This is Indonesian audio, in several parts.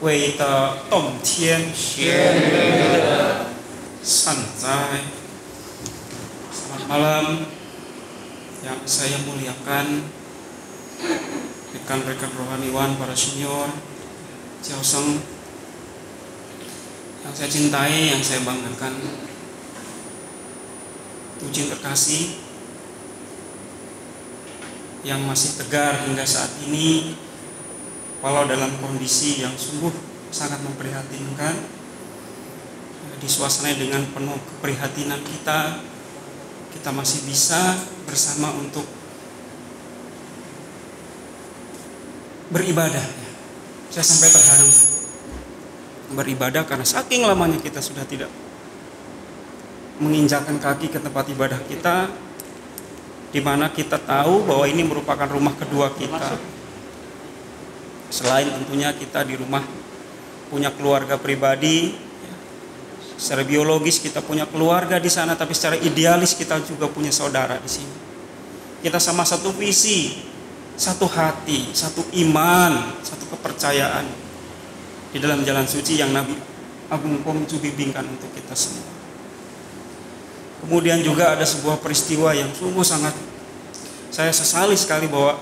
为的冬天santai. Selamat malam yang saya muliakan, rekan-rekan rohaniwan, para senior, Jiaoseng, yang saya cintai, yang saya banggakan, Tujin terkasih yang masih tegar hingga saat ini, walau dalam kondisi yang sungguh sangat memprihatinkan, disuasanai dengan penuh keprihatinan kita masih bisa bersama untuk beribadah. Saya sampai terharu beribadah karena saking lamanya kita sudah tidak menginjakkan kaki ke tempat ibadah kita, di mana kita tahu bahwa ini merupakan rumah kedua kita. Selain tentunya kita di rumah punya keluarga pribadi, secara biologis kita punya keluarga di sana, tapi secara idealis kita juga punya saudara di sini. Kita sama satu visi, satu hati, satu iman, satu kepercayaan di dalam jalan suci yang Nabi Agung Kongcu bimbingkan untuk kita semua. Kemudian juga ada sebuah peristiwa yang sungguh sangat saya sesali sekali, bahwa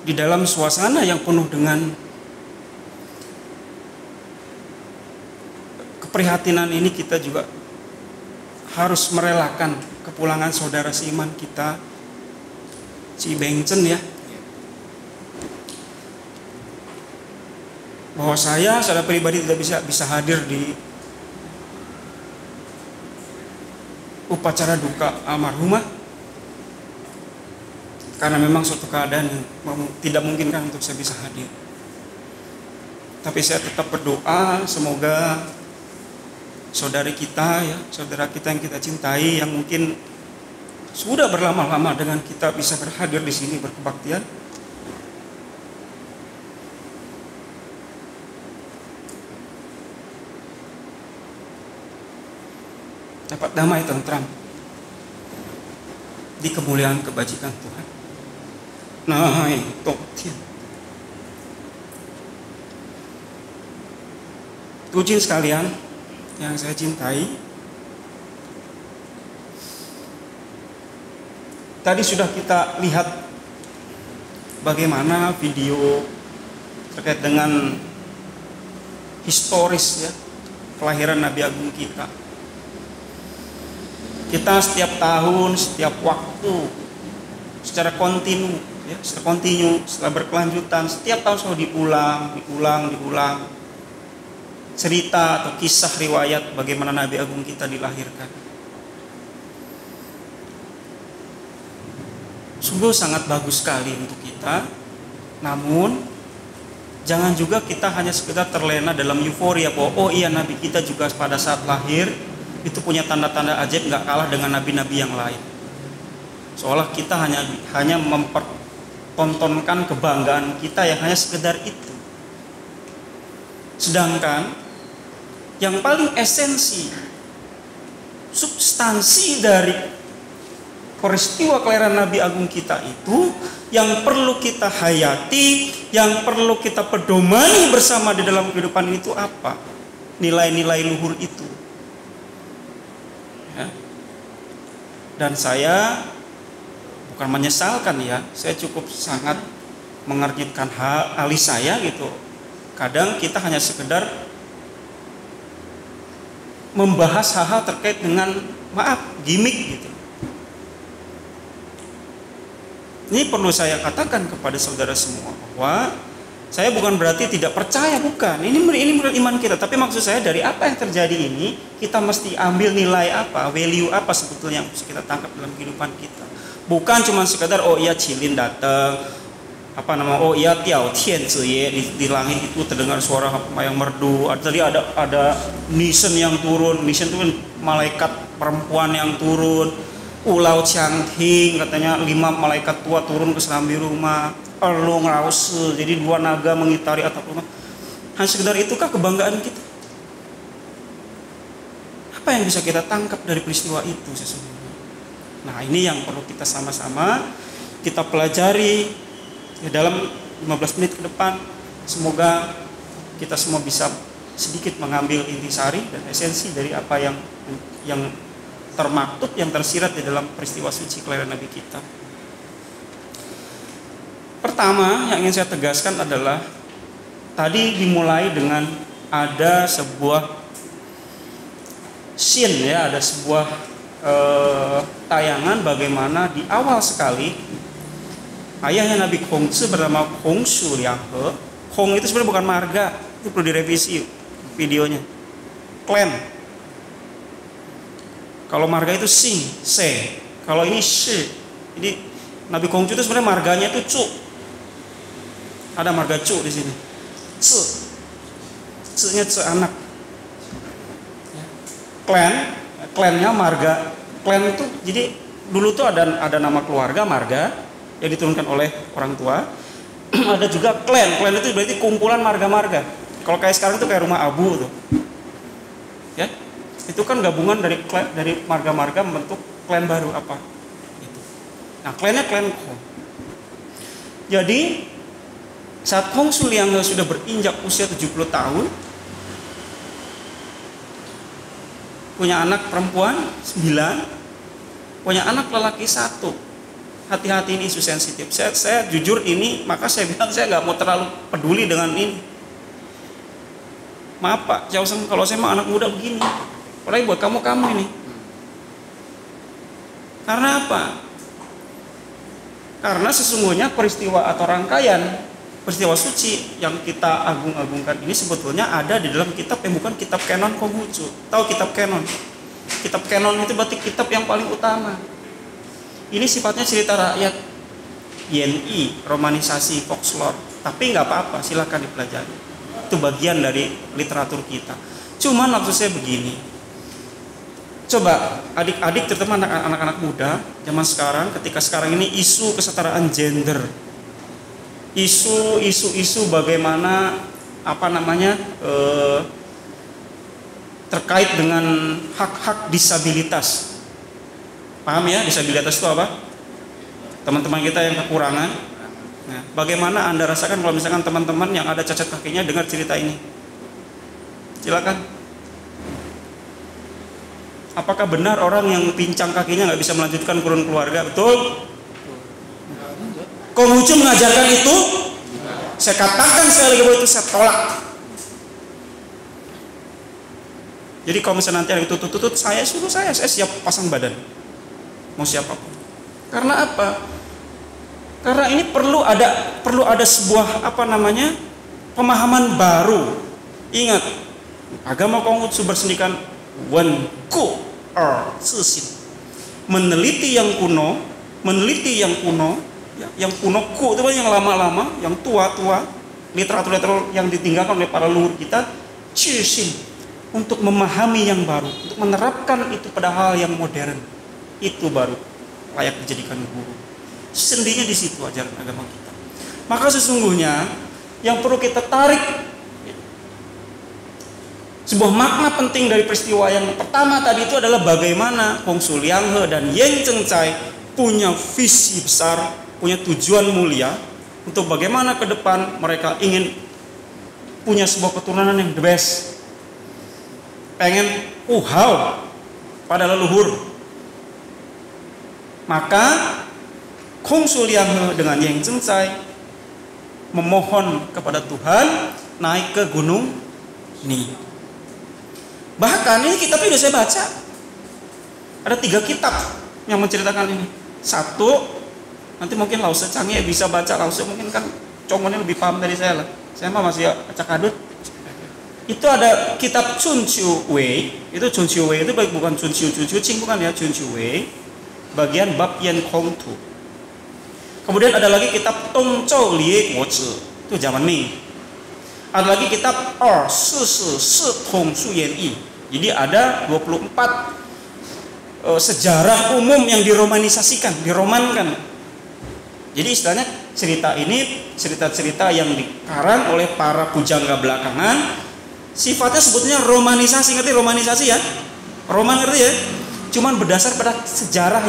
di dalam suasana yang penuh dengan keprihatinan ini, kita juga harus merelakan kepulangan saudara seiman kita, si Bengcen ya. Bahwa saya secara pribadi tidak bisa hadir di upacara duka almarhumah karena memang suatu keadaan yang tidak memungkinkan untuk saya bisa hadir. Tapi saya tetap berdoa semoga saudari kita ya, saudara kita yang kita cintai, yang mungkin sudah berlama-lama dengan kita, bisa berhadir di sini berkebaktian. Dapat damai tentram di kemuliaan kebajikan Tuhan. Nah, itu Tujin sekalian yang saya cintai, tadi sudah kita lihat bagaimana video terkait dengan historis ya, kelahiran Nabi Agung kita. Kita setiap tahun, setiap waktu, secara kontinu, setelah berkelanjutan, setiap tahun selalu diulang cerita atau kisah riwayat bagaimana Nabi Agung kita dilahirkan. Sungguh sangat bagus sekali untuk kita. Namun jangan juga kita hanya sekedar terlena dalam euforia bahwa oh iya, Nabi kita juga pada saat lahir itu punya tanda-tanda ajaib nggak kalah dengan nabi-nabi yang lain. Seolah kita hanya mempertontonkan kebanggaan kita yang hanya sekedar itu. Sedangkan yang paling esensi, substansi dari peristiwa kelahiran Nabi Agung kita itu, yang perlu kita hayati, yang perlu kita pedomani bersama di dalam kehidupan ini itu apa? Nilai-nilai luhur itu. Ya. Dan saya bukan menyesalkan ya, saya cukup sangat mengernyitkan alis saya gitu. Kadang kita hanya sekedar membahas hal-hal terkait dengan gimmick gitu. Ini perlu saya katakan kepada saudara semua bahwa saya bukan berarti tidak percaya, bukan. Ini menurut iman kita, tapi maksud saya dari apa yang terjadi ini kita mesti ambil nilai apa, value apa sebetulnya yang harus kita tangkap dalam kehidupan kita. Bukan cuma sekadar oh iya Cilin datang, oh iya Tiao Tian Ziye di langit itu terdengar suara yang merdu. Tadi ada Nisen yang turun, Nisen itu kan malaikat perempuan yang turun. Ulau Changting katanya 5 malaikat tua turun ke serambi rumah. Erlung Rause, jadi 2 naga mengitari atap rumah. Hanya sekedar itukah kebanggaan kita? Apa yang bisa kita tangkap dari peristiwa itu sesungguhnya? Nah, ini yang perlu kita sama-sama kita pelajari ya, dalam 15 menit ke depan. Semoga kita semua bisa sedikit mengambil intisari dan esensi dari apa yang termaktub, yang tersirat di dalam peristiwa suci kelahiran Nabi kita. Pertama yang ingin saya tegaskan adalah tadi dimulai dengan ada sebuah scene ya, ada sebuah tayangan bagaimana di awal sekali ayahnya Nabi Hongzhi bernama Hongshu Lianghe. Hong itu sebenarnya bukan marga, itu perlu direvisi videonya. Clan. Kalau marga itu Sing, Se. Kalau ini Shi. Jadi Nabi Hongzhi itu sebenarnya marganya itu Cu. Ada marga Cu di sini. Ce. Ce-nya Ce anak. Klannya marga. Klan itu jadi dulu tuh ada nama keluarga marga yang diturunkan oleh orang tua. Ada juga klan. Klan itu berarti kumpulan marga-marga. Kalau kayak sekarang itu kayak rumah abu tuh. Ya. Itu kan gabungan dari marga-marga membentuk klan baru apa? Itu. Nah, klannya klan Hong. Jadi saat Hongshu Lianghe sudah berinjak usia 70 tahun, punya anak perempuan 9, punya anak lelaki 1. Hati-hati, ini isu sensitif. Saya jujur ini, maka saya bilang saya nggak mau terlalu peduli dengan ini. Maaf Pak, kalau saya mah anak muda begini, apalagi buat kamu ini. Karena apa? Karena sesungguhnya peristiwa atau rangkaian peristiwa suci yang kita agung-agungkan ini sebetulnya ada di dalam kitab yang bukan kitab kanon Konghucu. Tahu kitab kanon? Kitab kanon itu berarti kitab yang paling utama. Ini sifatnya cerita rakyat, YNI, romanisasi, folklore. Tapi nggak apa-apa, silakan dipelajari. Itu bagian dari literatur kita. Cuman maksud saya begini. Coba adik-adik terutama anak-anak muda zaman sekarang, ketika sekarang ini isu kesetaraan gender, isu bagaimana terkait dengan hak-hak disabilitas. Paham ya, disabilitas itu apa? Teman-teman kita yang kekurangan. Nah, bagaimana Anda rasakan kalau misalkan teman-teman yang ada cacat kakinya dengar cerita ini? Silakan. Apakah benar orang yang pincang kakinya nggak bisa melanjutkan kurun keluarga? Betul? Konghucu mengajarkan itu? Saya katakan sekali lagi bahwa itu saya tolak. Jadi kalau misalnya nanti ada itu tutut, saya siap pasang badan. Mau siapapun. Karena apa? Karena ini perlu ada sebuah pemahaman baru. Ingat, agama Konghucu bersendikan Wenku Zixin. Meneliti yang kuno, yang kuno ku itu yang lama-lama, yang tua-tua, literatur yang ditinggalkan oleh para leluhur kita, Zixin, untuk memahami yang baru, untuk menerapkan itu pada hal yang modern. Itu baru layak dijadikan guru. Sendinya di situ ajaran agama kita. Maka sesungguhnya yang perlu kita tarik sebuah makna penting dari peristiwa yang pertama tadi itu adalah bagaimana Hongshu Lianghe dan Yang Zhengzai punya visi besar, punya tujuan mulia untuk bagaimana ke depan mereka ingin punya sebuah keturunan yang the best. Pengen uhau pada leluhur. Maka Hongshu Lianghe dengan Yang Zhengzai memohon kepada Tuhan naik ke gunung Ni. Bahkan ini kitabnya sudah saya baca. Ada 3 kitab yang menceritakan ini. 1, nanti mungkin Lause Changi bisa baca. Lause mungkin kan Congonnya lebih paham dari saya lah. Saya mah masih acak adut. Itu ada kitab Chun Chiu Wei. Itu Chun Chiu Wei itu bukan Chun Chiu Ching, bukan ya, Chun Chiu Wei. Bagian bab Yan Kong Tu. Kemudian ada lagi kitab Tong Zhou Lie Guo Zhi, itu zaman Ming. Ada lagi kitab Shi Shi Shi Tong Su Yan Yi. Jadi ada 24 sejarah umum yang diromanisasikan, diromankan. Jadi istilahnya cerita ini cerita-cerita yang dikarang oleh para pujangga belakangan, sifatnya sebetulnya romanisasi. Ngerti romanisasi ya? Roman ngerti ya? Cuman berdasar pada sejarah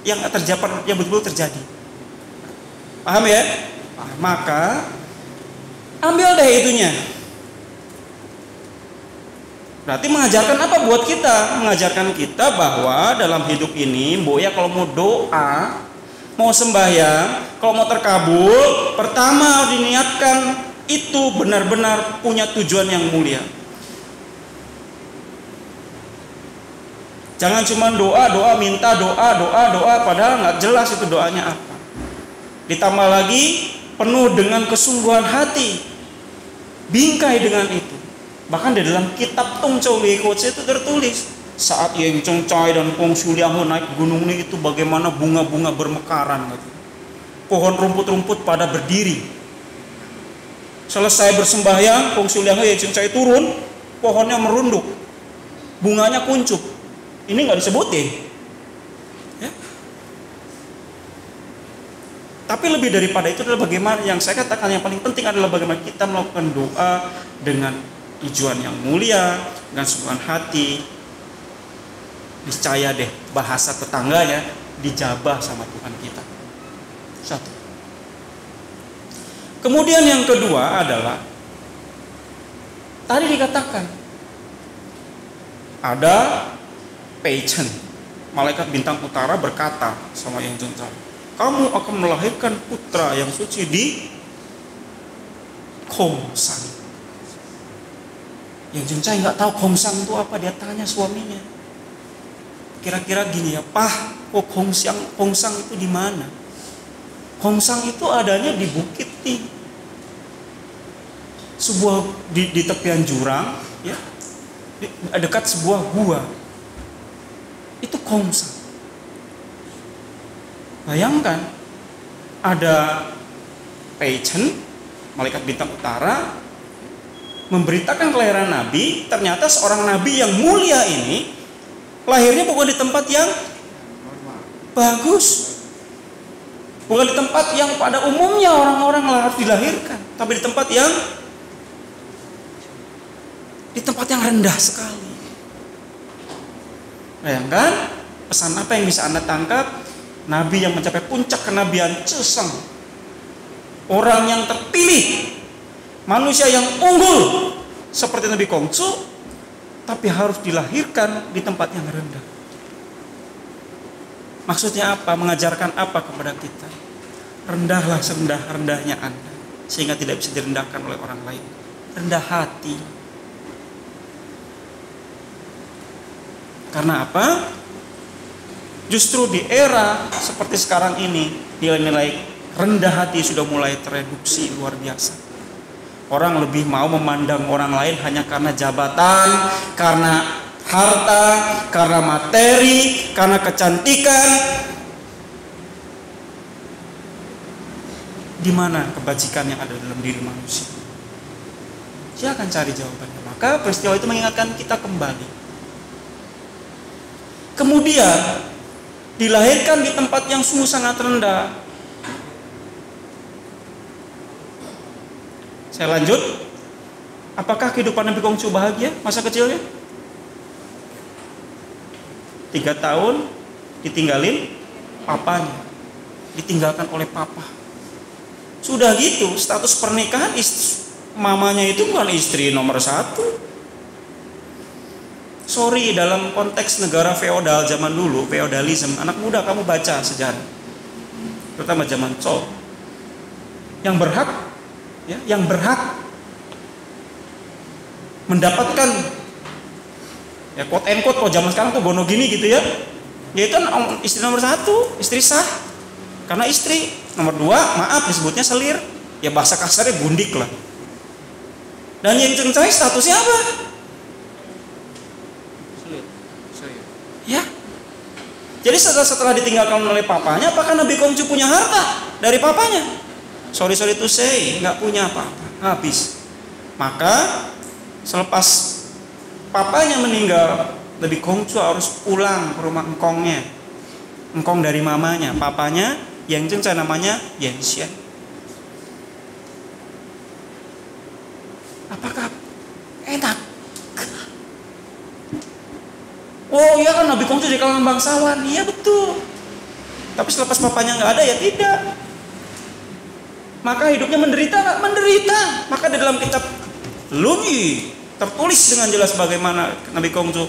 yang betul-betul terjadi. Paham ya? Maka Ambil deh itunya. Berarti mengajarkan apa buat kita? Mengajarkan kita bahwa dalam hidup ini, Mbok ya kalau mau doa, mau sembahyang, kalau mau terkabul, pertama harus diniatkan itu benar-benar punya tujuan yang mulia. Jangan cuma doa, minta doa, padahal nggak jelas itu doanya apa. Ditambah lagi penuh dengan kesungguhan hati, bingkai dengan itu. Bahkan di dalam kitab Tung Chou Lie Koce itu tertulis, saat Yang Chengcai dan Kongsu Liang He naik gunung ini, itu bagaimana bunga-bunga bermekaran gitu. Pohon rumput-rumput pada berdiri. Selesai bersembahyang, Kongsu Liang He, Yang Chengcai turun, pohonnya merunduk, bunganya kuncup. Ini nggak disebutin, ya. Tapi lebih daripada itu adalah bagaimana, yang saya katakan yang paling penting adalah bagaimana kita melakukan doa dengan tujuan yang mulia, dengan sungguhan hati. Niscaya deh bahasa tetangganya dijabah sama Tuhan kita. Satu. Kemudian yang kedua adalah tadi dikatakan ada Peichen, malaikat bintang utara berkata sama Yang Chengcai, kamu akan melahirkan putra yang suci di Kongsang. Yang Chengcai nggak tahu Kongsang itu apa, dia tanya suaminya. Kira-kira gini ya, Pah, kok Kongsang itu di mana? Kongsang itu adanya di bukit nih, sebuah di tepian jurang, ya, dekat sebuah gua. Itu Kongsang. Bayangkan ada Peichen, malaikat bintang utara, memberitakan kelahiran Nabi. Ternyata seorang Nabi yang mulia ini lahirnya bukan di tempat yang bagus, bukan di tempat yang pada umumnya orang-orang harus dilahirkan, tapi di tempat yang rendah sekali. Bayangkan pesan apa yang bisa Anda tangkap? Nabi yang mencapai puncak kenabian Ceseng, orang yang terpilih, manusia yang unggul seperti Nabi Kongcu, tapi harus dilahirkan di tempat yang rendah. Maksudnya apa? Mengajarkan apa kepada kita? Rendahlah serendah-rendahnya Anda, sehingga tidak bisa direndahkan oleh orang lain. Rendah hati. Karena apa? Justru di era seperti sekarang ini, nilai-nilai rendah hati sudah mulai tereduksi luar biasa. Orang lebih mau memandang orang lain hanya karena jabatan, karena harta, karena materi, karena kecantikan. Di mana kebajikan yang ada dalam diri manusia? Dia akan cari jawabannya. Maka peristiwa itu mengingatkan kita kembali. Kemudian dilahirkan di tempat yang sungguh sangat rendah. Saya lanjut. Apakah kehidupan Nabi Kongcu bahagia masa kecilnya? 3 tahun ditinggalin papanya, ditinggalkan oleh papa. Sudah gitu status pernikahan mamanya itu bukan istri nomor 1. Sorry, dalam konteks negara feodal zaman dulu, feodalisme, anak muda kamu baca sejarah, terutama zaman Chou, yang berhak mendapatkan, ya quote and quote, kalau zaman sekarang tuh gono gini gitu ya, yaitu istri nomor 1, istri sah, karena istri nomor 2, maaf disebutnya selir, ya bahasa kasarnya gundik lah. Dan Yang Chengcai statusnya apa? Ya, jadi setelah ditinggalkan oleh papanya, apakah Nabi Kongcu punya harta dari papanya? Sorry to say, nggak punya apa-apa, habis. Maka selepas papanya meninggal, Nabi Kongcu harus pulang ke rumah engkongnya, engkong dari mamanya, papanya Yang Chengcai namanya Yang Xian. Apakah enak? Oh iya kan Nabi Kongcu di kalangan bangsawan, iya betul. Tapi selepas papanya nggak ada ya tidak. Maka hidupnya menderita nggak? Menderita. Maka di dalam kitab Lunyi tertulis dengan jelas bagaimana Nabi Kongcu,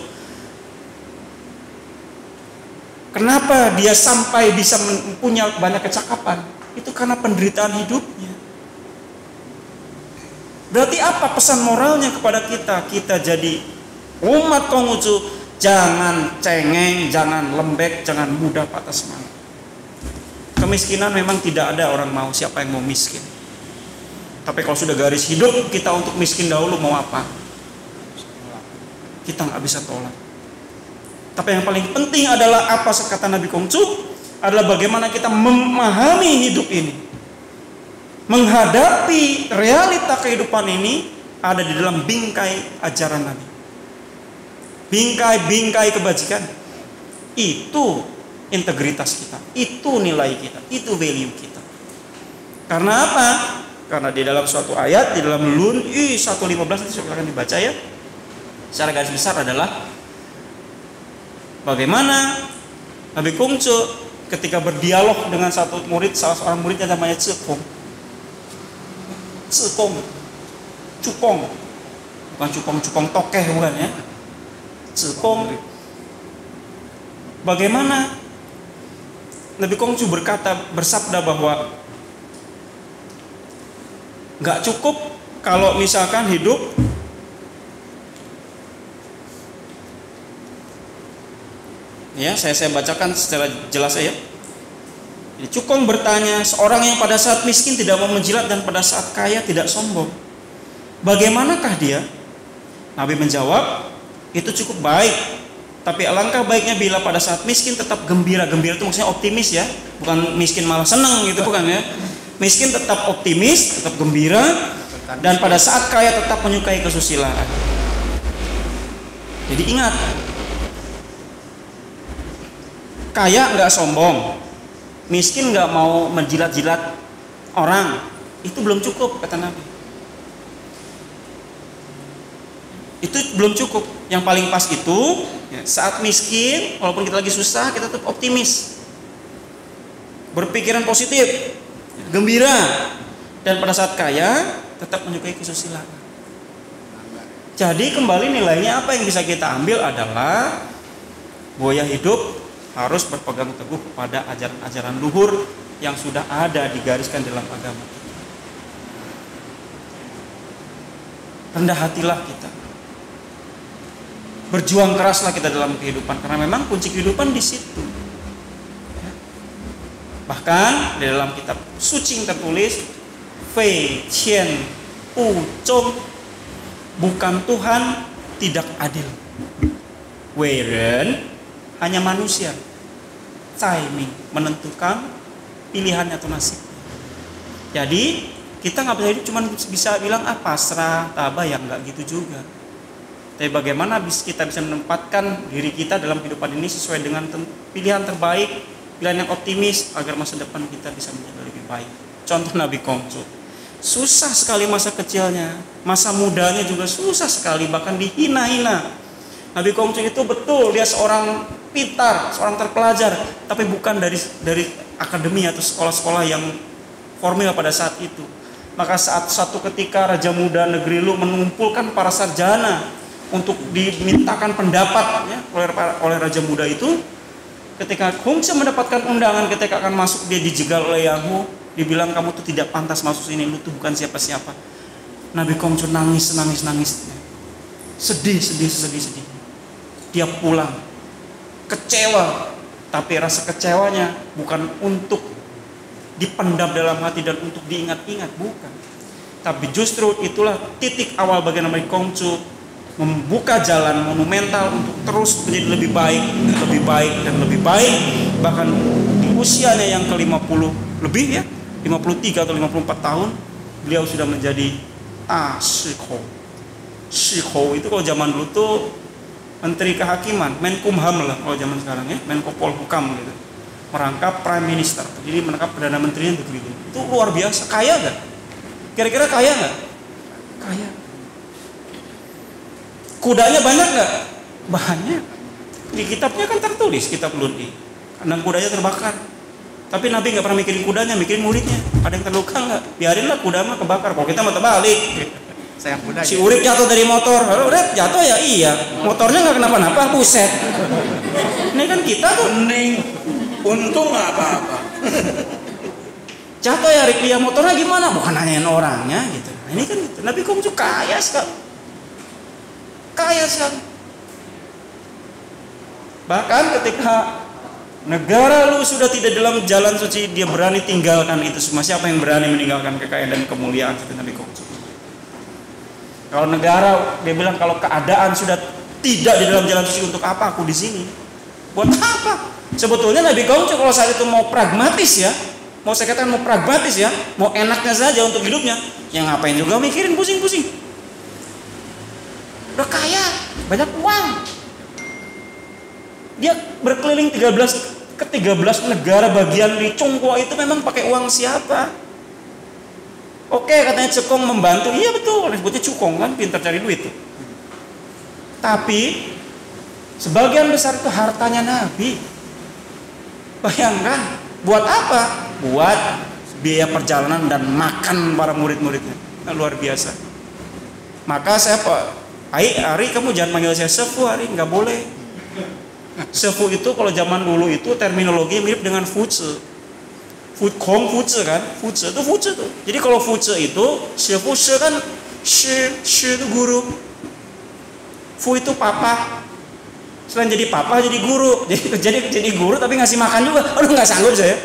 kenapa dia sampai bisa punya banyak kecakapan. Itu karena penderitaan hidupnya. Berarti apa pesan moralnya kepada kita? Kita jadi umat Konghucu, jangan cengeng, jangan lembek, jangan mudah patah semangat. Kemiskinan memang tidak ada orang mau, siapa yang mau miskin. Tapi kalau sudah garis hidup kita untuk miskin dahulu, mau apa? Kita nggak bisa tolak. Tapi yang paling penting adalah apa kata Nabi Kongcu, adalah bagaimana kita memahami hidup ini. Menghadapi realita kehidupan ini ada di dalam bingkai ajaran Nabi. Bingkai kebajikan. Itu integritas kita, itu nilai kita, itu value kita. Karena apa? Karena di dalam suatu ayat, di dalam Lunyi 1:15 nanti silakan dibaca ya. Secara garis besar adalah bagaimana Nabi Kongcu ketika berdialog dengan satu murid, salah seorang muridnya namanya Cikong, cupong, bukan cupong tokeh, bukan ya, Cikong. Bagaimana Nabi Kongcu bersabda bahwa nggak cukup kalau misalkan hidup ya, saya bacakan secara jelas ya. Cukong bertanya, seorang yang pada saat miskin tidak mau menjilat dan pada saat kaya tidak sombong, bagaimanakah dia? Nabi menjawab, itu cukup baik. Tapi alangkah baiknya bila pada saat miskin tetap gembira. Gembira itu maksudnya optimis ya, bukan miskin malah senang gitu, bukan ya. Miskin tetap optimis, tetap gembira, dan pada saat kaya tetap menyukai kesusilaan. Jadi ingat, kaya nggak sombong, miskin nggak mau menjilat-jilat orang, itu belum cukup kata Nabi. Itu belum cukup. Yang paling pas itu ya, saat miskin, walaupun kita lagi susah, kita tetap optimis, berpikiran positif, gembira, dan pada saat kaya tetap menyukai kesusilaan. Jadi kembali nilainya apa yang bisa kita ambil adalah buaya hidup harus berpegang teguh kepada ajaran-ajaran luhur yang sudah ada digariskan dalam agama kita. Rendah hatilah kita, berjuang keraslah kita dalam kehidupan, karena memang kunci kehidupan di situ. Bahkan di dalam kitab suci tertulis, Fei Qian Wu Zhong, bukan Tuhan tidak adil, Wei Ren hanya manusia, Cai Ming menentukan pilihannya atau nasib. Jadi kita nggak bisa hidup cuma bisa bilang pasrah, tabah, yang nggak gitu juga. Tapi bagaimana kita bisa menempatkan diri kita dalam kehidupan ini sesuai dengan pilihan terbaik, pilihan yang optimis agar masa depan kita bisa menjadi lebih baik. Contoh Nabi Kongcu, susah sekali masa kecilnya, masa mudanya juga susah sekali, bahkan dihina-hina. Nabi Kongcu itu betul dia seorang pintar, seorang terpelajar, tapi bukan dari akademi atau sekolah-sekolah yang formal pada saat itu. Maka saat satu ketika Raja Muda negeri Lu mengumpulkan para sarjana untuk dimintakan pendapat ya, oleh Raja Muda itu, ketika Kongcu mendapatkan undangan, ketika akan masuk dia dijegal oleh Yang Hu, dibilang kamu tuh tidak pantas masuk sini, lu tuh bukan siapa-siapa. Nabi Kongcu nangis. Sedih. Dia pulang kecewa, tapi rasa kecewanya bukan untuk dipendam dalam hati dan untuk diingat-ingat, bukan. Tapi justru itulah titik awal bagi Nabi Kongcu membuka jalan monumental untuk terus menjadi lebih baik dan lebih baik. Bahkan di usianya yang ke-50 lebih ya, 53 atau 54 tahun, beliau sudah menjadi Shiko itu kalau zaman dulu tuh Menteri Kehakiman, Menkumham lah kalau zaman sekarang ya, Menko Polhukam gitu. Merangkap Prime Minister, jadi merangkap Perdana Menteri negeri itu. Itu luar biasa, kaya gak? Kira-kira kaya gak? Kaya. Kudanya banyak gak? Banyak. Di kitabnya kan tertulis, kitab Lunyi, kandang kudanya terbakar. Tapi Nabi nggak pernah mikirin kudanya, mikirin muridnya. Ada yang terluka nggak? Biarinlah kuda mah kebakar. Kalau kita mau terbalik. Sayang kuda. Si Urip jatuh dari motor. Urip jatuh ya iya. Motornya nggak kenapa-napa, buset. Ini kan kita tuh Mending untung nggak apa-apa. jatuh ya Rik, ya motornya gimana? Bukan nanyain orangnya gitu. Nah, ini kan gitu. Nabi Konghucu kaya sekali. Kaya sekali. Bahkan ketika negara lu sudah tidak dalam jalan suci, dia berani tinggalkan itu semua. Siapa yang berani meninggalkan kekayaan dan kemuliaan seperti Nabi Konghucu? Kalau negara, dia bilang kalau keadaan sudah tidak di dalam jalan suci, untuk apa aku di sini? Buat apa? Sebetulnya Nabi Konghucu kalau saat itu mau pragmatis ya, mau saya katakan mau pragmatis ya, mau enaknya saja untuk hidupnya, yang ngapain juga mikirin pusing-pusing. Udah kaya, banyak uang. Dia berkeliling 13 negara bagian di Congkua itu memang pakai uang siapa? Oke, katanya Cekong membantu. Iya betul, sebutnya Cukong kan, pintar cari duit tuh. Tapi sebagian besar itu hartanya Nabi. Bayangkan, buat apa? Buat biaya perjalanan dan makan para murid-muridnya. Nah, luar biasa. Maka saya Ari kamu jangan panggil saya sefu, Ari, nggak boleh. Sefu itu kalau zaman dulu itu terminologi mirip dengan fuce. Kong fuce kan, fuce tuh. Jadi kalau fuce itu, sefu kan shi itu guru, fu itu papa. Selain jadi papa jadi guru, jadi guru tapi ngasih makan juga. Aduh nggak sanggup saya.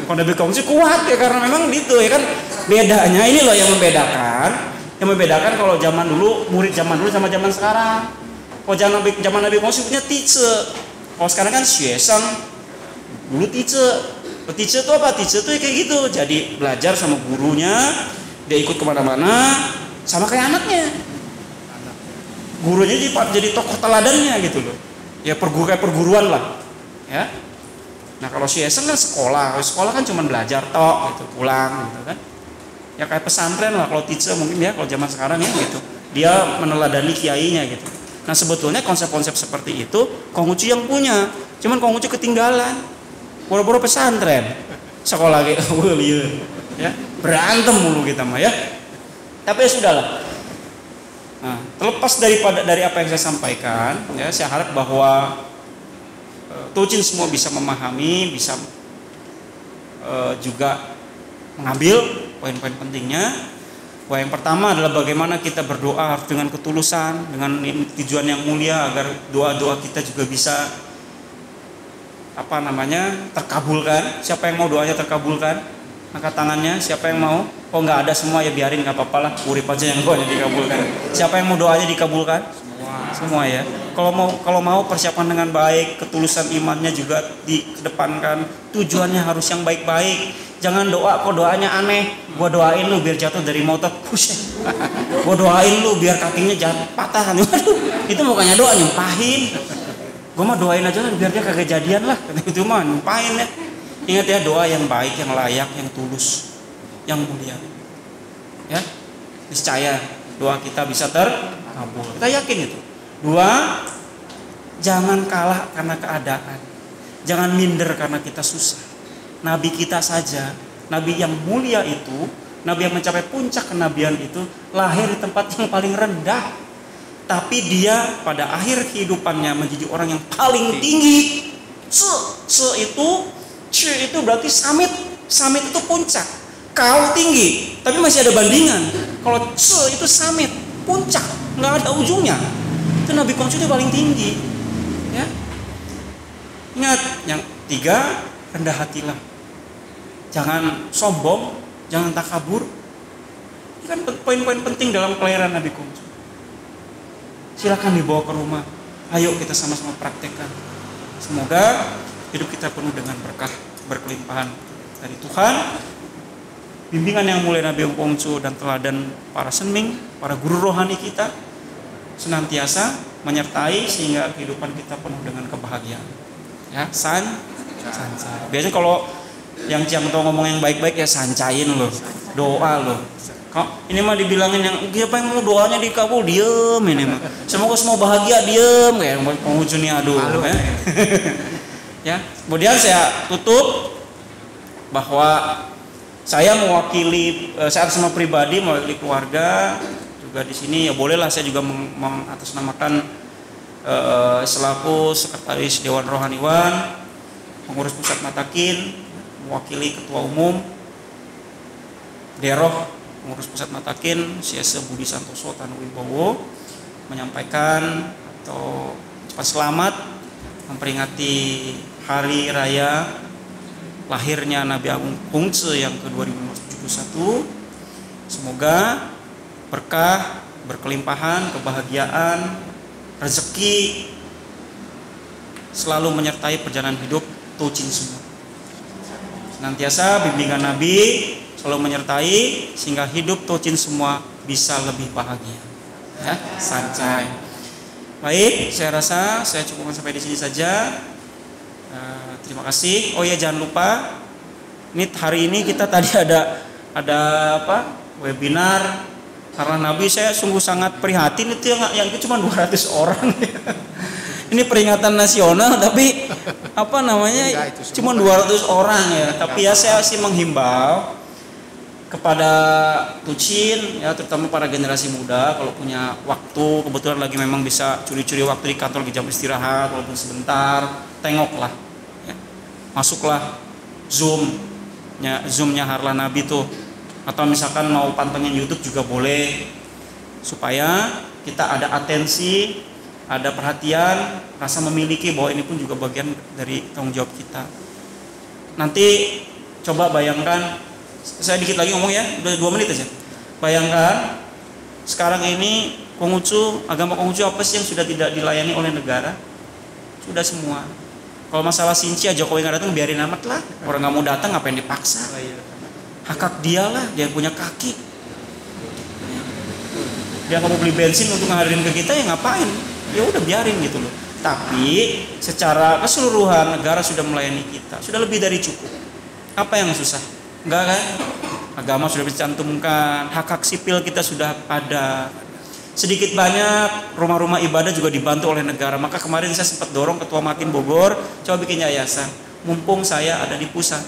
Kalau Nabi Konghucu kuat ya karena memang gitu ya kan. Bedanya ini loh yang membedakan. Yang membedakan kalau zaman dulu, murid zaman dulu sama zaman sekarang. Kalau zaman Nabi Konghucu punya teacher. Kalau sekarang kan xuesheng. Dulu teacher. Teacher itu apa? Teacher itu kayak gitu. Jadi belajar sama gurunya, dia ikut kemana-mana, sama kayak anaknya. Gurunya jadi tokoh teladannya gitu loh. Ya kayak perguruan lah. Ya. Nah kalau xuesheng kan sekolah kan cuma belajar tok gitu, pulang gitu kan. Ya kayak pesantren lah kalau teacher mungkin ya kalau zaman sekarang ya gitu. Dia meneladani kiainya gitu. Nah sebetulnya konsep-konsep seperti itu Konghucu yang punya. Cuman Konghucu ketinggalan. Boro-boro pesantren. Sekolah gitu. Ya, berantem mulu kita mah ya. Tapi ya sudahlah. Nah, terlepas dari apa yang saya sampaikan, ya saya harap bahwa Tucin semua bisa memahami, bisa juga mengambil poin-poin pentingnya. Bahwa yang pertama adalah bagaimana kita berdoa dengan ketulusan, dengan tujuan yang mulia agar doa-doa kita juga bisa terkabulkan. Siapa yang mau doanya terkabulkan? Angkat tangannya. Siapa yang mau? Oh nggak ada semua ya biarin nggak apa-apa lah. Urip aja yang doanya dikabulkan. Siapa yang mau doanya dikabulkan? Semua ya. Kalau mau persiapan dengan baik, ketulusan imannya juga dikedepankan. Tujuannya harus yang baik-baik. Jangan doa kok doanya aneh. Gua doain lu biar jatuh dari motor. Gua doain lu biar kakinya jangan patah. Itu bukannya doa, nyumpahin. Gue mah doain aja lah biar dia kagak jadian lah. Itu mah nyumpahin ya. Ingat ya, doa yang baik, yang layak, yang tulus, yang mulia. Ya, niscaya doa kita bisa terkabul. Kita yakin itu. 2, jangan kalah karena keadaan. Jangan minder karena kita susah. Nabi kita saja, Nabi yang mulia itu, Nabi yang mencapai puncak kenabian itu, lahir di tempat yang paling rendah. Tapi dia pada akhir kehidupannya menjadi orang yang paling tinggi. C itu berarti summit itu puncak. Kau tinggi, tapi masih ada bandingan. Kalau C itu summit, puncak, nggak ada ujungnya. Itu Nabi Konghucu itu paling tinggi. Ya. Ingat, yang 3, rendah hatilah. Jangan sombong, jangan takabur. Ini kan poin-poin penting dalam kelahiran Nabi Konghucu. Silakan dibawa ke rumah. Ayo kita sama-sama praktekkan. Semoga hidup kita penuh dengan berkah, berkelimpahan dari Tuhan. Bimbingan yang mulia Nabi Konghucu dan teladan para senming, para guru rohani kita senantiasa menyertai sehingga kehidupan kita penuh dengan kebahagiaan. Ya, sancai. Biasanya kalau yang Ciang Tau ngomong yang baik-baik ya sancain loh, doa loh. Kok ini mah dibilangin yang siapa yang mau doanya dikabul diem ini mah. Semoga semua bahagia diem kayak Konghucu nih aduh. Ya. Ya, kemudian saya tutup bahwa saya mewakili saya atas nama pribadi, mewakili keluarga juga di sini ya bolehlah saya juga mengatasnamakan selaku sekretaris Dewan Rohaniwan, pengurus pusat Matakin, mewakili ketua umum Deroh pengurus pusat Matakin Siese Budi Santoso Tanu Wibowo menyampaikan atau cepat selamat memperingati hari raya lahirnya Nabi Agung Hungce yang ke-2571. Semoga berkah, berkelimpahan, kebahagiaan, rezeki selalu menyertai perjalanan hidup Tocin semua. Senantiasa bimbingan Nabi selalu menyertai sehingga hidup Tocin semua bisa lebih bahagia. Ya, santai. Baik, saya rasa saya cukupkan sampai di sini saja. Terima kasih. Oh ya, jangan lupa ini hari ini kita tadi ada apa? Webinar karena Nabi. Saya sungguh sangat prihatin itu yang itu cuma 200 orang. Ini peringatan nasional tapi apa namanya? Cuma 200 orang ya. Tapi ya saya sih menghimbau kepada Tucin ya, terutama para generasi muda, kalau punya waktu kebetulan lagi memang bisa curi-curi waktu di kantor di jam istirahat walaupun sebentar, tengoklah ya. Masuklah zoomnya Harlah Nabi tuh, atau misalkan mau pantengin YouTube juga boleh, supaya kita ada atensi, ada perhatian, rasa memiliki bahwa ini pun juga bagian dari tanggung jawab kita. Nanti coba bayangkan, saya dikit lagi ngomong ya, udah 2 menit aja. Bayangkan sekarang ini Konghucu, agama Konghucu apa sih yang sudah tidak dilayani oleh negara? Sudah semua. Kalau masalah Sincia, Jokowi nggak datang, biarin amat lah. Orang nggak mau datang, ngapain dipaksa? Hak dia lah, dia yang punya kaki. Dia nggak mau beli bensin untuk ngadirin ke kita, ya ngapain? Ya udah biarin gitu loh. Tapi secara keseluruhan negara sudah melayani kita, sudah lebih dari cukup. Apa yang susah? Enggak kan? Agama sudah dicantumkan, hak-hak sipil kita sudah ada. Sedikit banyak rumah-rumah ibadah juga dibantu oleh negara. Maka kemarin saya sempat dorong Ketua Makin Bogor, coba bikin yayasan. Mumpung saya ada di pusat.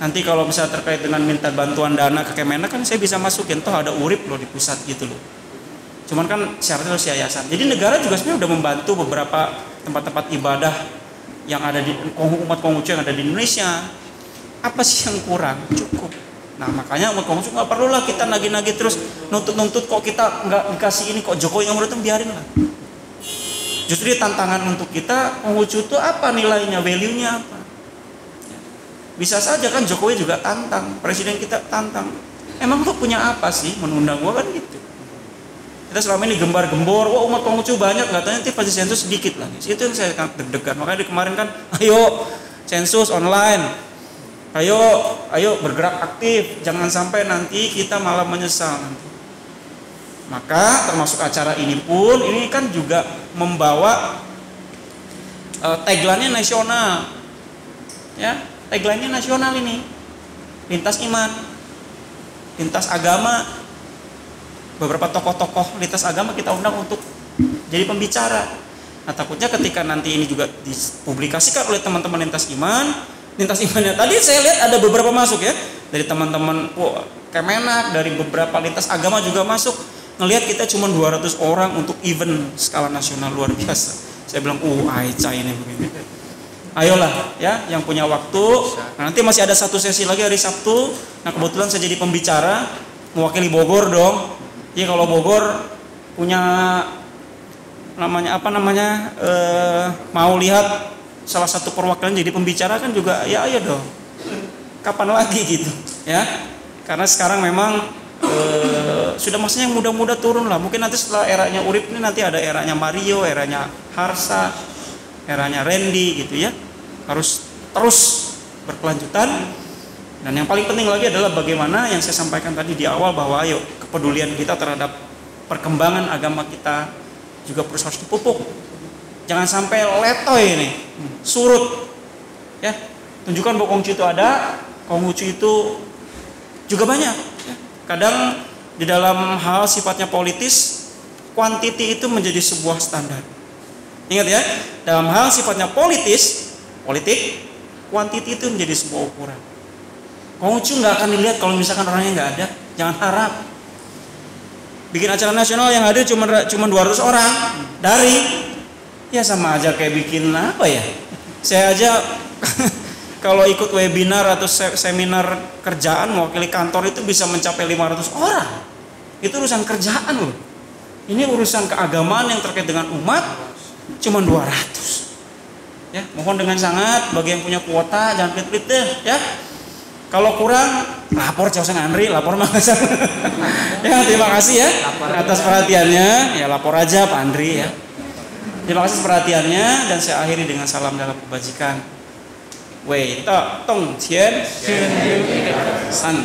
Nanti kalau misalnya terkait dengan minta bantuan dana ke Kemenak kan saya bisa masukin, toh ada urip loh di pusat gitu loh. Cuman kan syaratnya harus yayasan. Jadi negara juga sebenarnya udah membantu beberapa tempat-tempat ibadah yang ada di umat Konghucu yang ada di Indonesia. Apa sih yang kurang? Cukup. Nah makanya umat Konghucu nggak perlu lah kita nagih-nagih terus nuntut-nuntut, kok kita nggak dikasih ini, kok Jokowi yang datang, biarin lah. Justru tantangan untuk kita, Konghucu itu apa nilainya, value-nya apa? Bisa saja kan Jokowi juga tantang, presiden kita tantang. Emang lu punya apa sih menundang gua kan gitu? Kita selama ini gembar-gembor, wah umat Konghucu banyak, nggak tahu nanti pasti sensus sedikit lagi. Itu yang saya deg-degan. Makanya di kemarin kan, ayo sensus online. Ayo bergerak aktif, jangan sampai nanti kita malah menyesal nanti. Maka termasuk acara ini pun, ini kan juga membawa tagline-nya nasional. Ya, tagline-nya nasional ini. Lintas iman, lintas agama. Beberapa tokoh-tokoh lintas agama kita undang untuk jadi pembicara. Nah, takutnya ketika nanti ini juga dipublikasikan oleh teman-teman lintas imannya tadi saya lihat ada beberapa masuk ya, dari teman-teman Kemenak, dari beberapa lintas agama juga masuk. Ngelihat kita cuma 200 orang untuk event skala nasional, luar biasa. Saya bilang, Aica ini begini. Ayolah ya, yang punya waktu. Nah, nanti masih ada satu sesi lagi hari Sabtu. Nah kebetulan saya jadi pembicara mewakili Bogor dong. Ya kalau Bogor punya mau lihat salah satu perwakilan jadi pembicara kan juga, ya ayo dong. Kapan lagi gitu ya? Karena sekarang memang sudah masanya yang muda-muda turun lah. Mungkin nanti setelah eranya Urip ini nanti ada eranya Mario, eranya Harsa, eranya Randy gitu ya. Harus terus berkelanjutan. Dan yang paling penting lagi adalah bagaimana yang saya sampaikan tadi di awal, bahwa ayo kepedulian kita terhadap perkembangan agama kita juga harus dipupuk. Jangan sampai letoy ini, surut. Ya, tunjukkan bahwa Konghucu itu ada, Konghucu itu juga banyak. Ya. Kadang di dalam hal sifatnya politis, quantity itu menjadi sebuah standar. Ingat ya, dalam hal sifatnya politis, Politik, quantity itu menjadi sebuah ukuran. Konghucu nggak akan dilihat kalau misalkan orangnya nggak ada. Jangan harap. Bikin acara nasional yang hadir cuma 200 orang dari, ya sama aja kayak bikin apa ya? Saya aja kalau ikut webinar atau seminar kerjaan mewakili kantor itu bisa mencapai 500 orang. Itu urusan kerjaan loh. Ini urusan keagamaan yang terkait dengan umat cuma 200. Ya, mohon dengan sangat bagi yang punya kuota jangan pelit-pelit deh, ya. Kalau kurang lapor jauh ngantri, lapor mah. Ya, terima kasih ya atas perhatiannya. Ya, lapor aja Pak Andri ya. Terima kasih perhatiannya dan saya akhiri dengan salam dalam kebajikan. Wei, tong, cien, san.